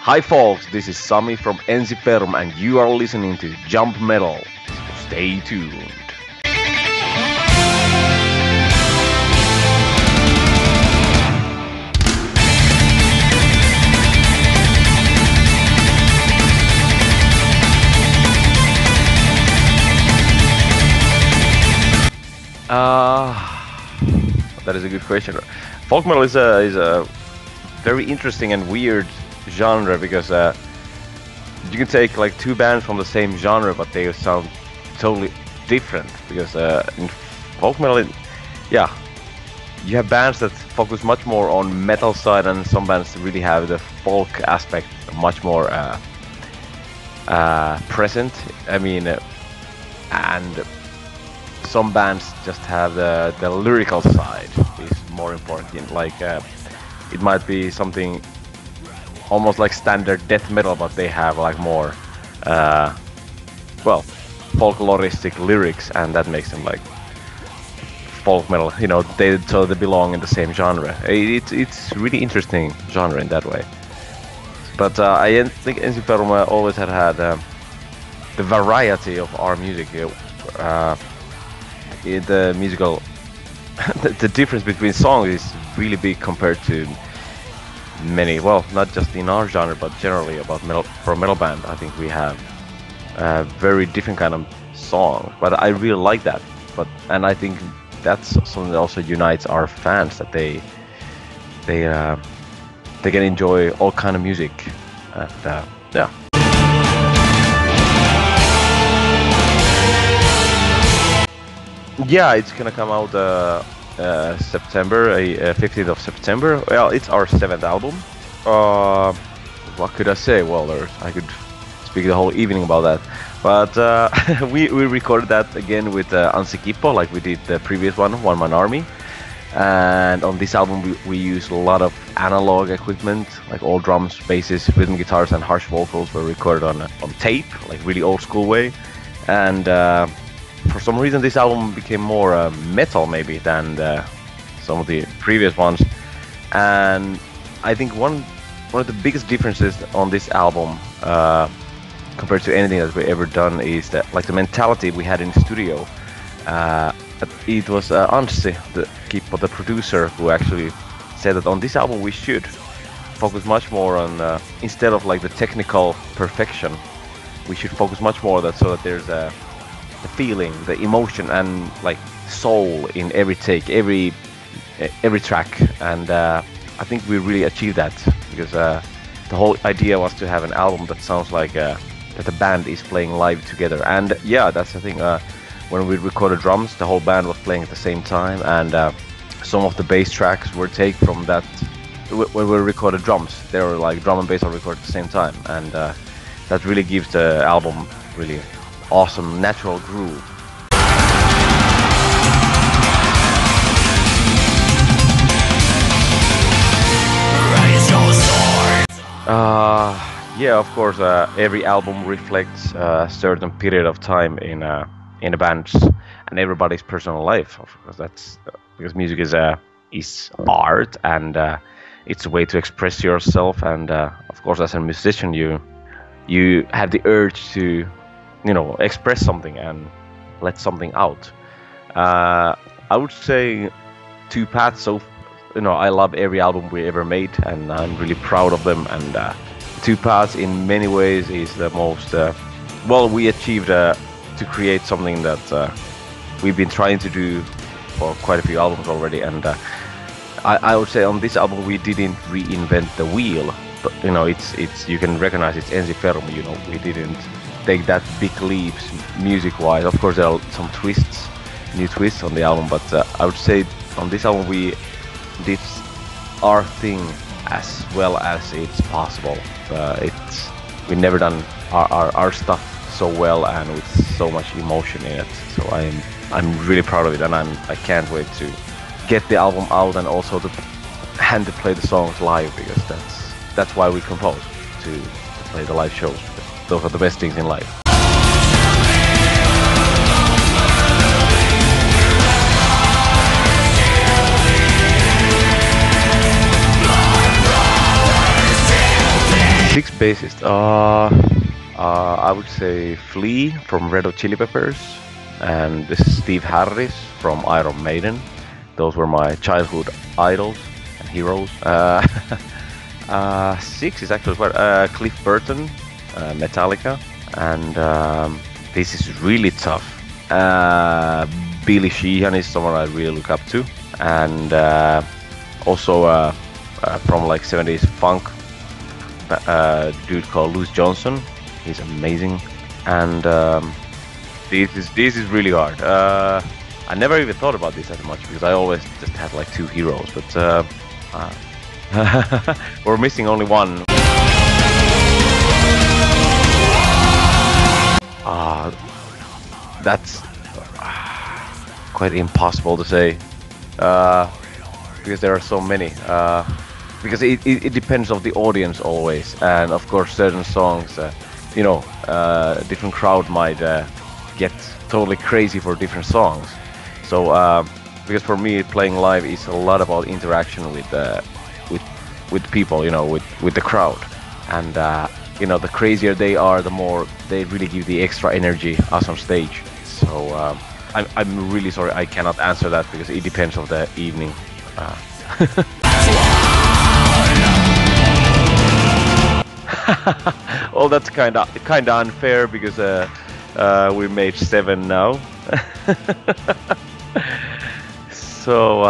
Hi folks, this is Sami from Ensiferum and you are listening to Jump Metal. So stay tuned. That is a good question. Folk metal is a very interesting and weird genre because you can take like two bands from the same genre, but they sound totally different. Because in folk metal, you have bands that focus much more on metal side, and some bands really have the folk aspect much more present. And some bands just have the lyrical side is more important. Like it might be something almost like standard death metal, but they have like more folkloristic lyrics, and that makes them like folk metal. You know, they belong in the same genre. It's really interesting genre in that way. But I think Ensiferum always had the variety of our music. The musical the difference between songs is really big compared to many, well, not just in our genre but generally about metal. For a metal band, I think we have a very different kind of song, but I really like that. And I think that's something that also unites our fans, that they can enjoy all kind of music, and yeah. Yeah, it's gonna come out September, 15th of September. Well, it's our 7th album. What could I say? Well, I could speak the whole evening about that. But we recorded that again with Anssi Kippo, like we did the previous one, One Man Army. And on this album we used a lot of analog equipment, like all drums, basses, rhythm guitars, and harsh vocals were recorded on tape, like really old school way. And for some reason this album became more metal maybe than some of the previous ones. And I think one of the biggest differences on this album compared to anything that we ever done is that, like, the mentality we had in the studio. It was Anssi Kippo, the producer, who actually said that on this album we should focus much more on instead of like the technical perfection, we should focus much more so that there's the feeling, the emotion, and like soul in every take, every track. And I think we really achieved that, because the whole idea was to have an album that sounds like that the band is playing live together. And yeah, that's the thing. When we recorded drums, the whole band was playing at the same time, and some of the bass tracks were taken from that. When we recorded drums, they were like drum and bass are recorded at the same time, and that really gives the album really awesome natural groove. Yeah, of course, every album reflects a certain period of time in a band's and everybody's personal life. Of course, that's because music is art, and it's a way to express yourself. And of course, as a musician, you have the urge to, express something and let something out. I would say Two Paths. So, I love every album we ever made, and I'm really proud of them. And Two Paths, in many ways, is the most we achieved to create something that we've been trying to do for quite a few albums already. And I would say on this album we didn't reinvent the wheel, but it's you can recognize it's Ensiferum. We didn't take that big leaps music-wise. Of course, there are some new twists on the album, but I would say on this album we did our thing as well as it's possible. We never done our stuff so well and with so much emotion in it. So I'm really proud of it, and I can't wait to get the album out, and also to play the songs live, because that's why we compose, to play the live shows. Those are the best things in life. Six bassists. I would say Flea from Red Hot Chili Peppers, and this is Steve Harris from Iron Maiden. Those were my childhood idols and heroes. Six is actually Cliff Burton, Metallica, and this is really tough. Billy Sheehan is someone I really look up to, and also from like 70s funk dude called Louis Johnson. He's amazing, and this is really hard. I never even thought about this as much because I always just had like two heroes, but we're missing only one. That's quite impossible to say because there are so many. Because it depends on the audience always, and of course certain songs, different crowd might get totally crazy for different songs. So because for me playing live is a lot about interaction with people, with the crowd, and the crazier they are, the more they really give the extra energy us on stage. So I'm really sorry I cannot answer that because it depends on the evening. Well, that's kind of unfair because we made 7 now. So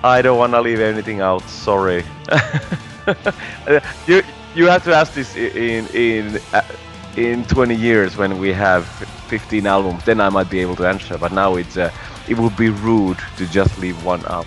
I don't want to leave anything out. Sorry. You have to ask this in 20 years when we have 15 albums. Then I might be able to answer. But now it would be rude to just leave one out.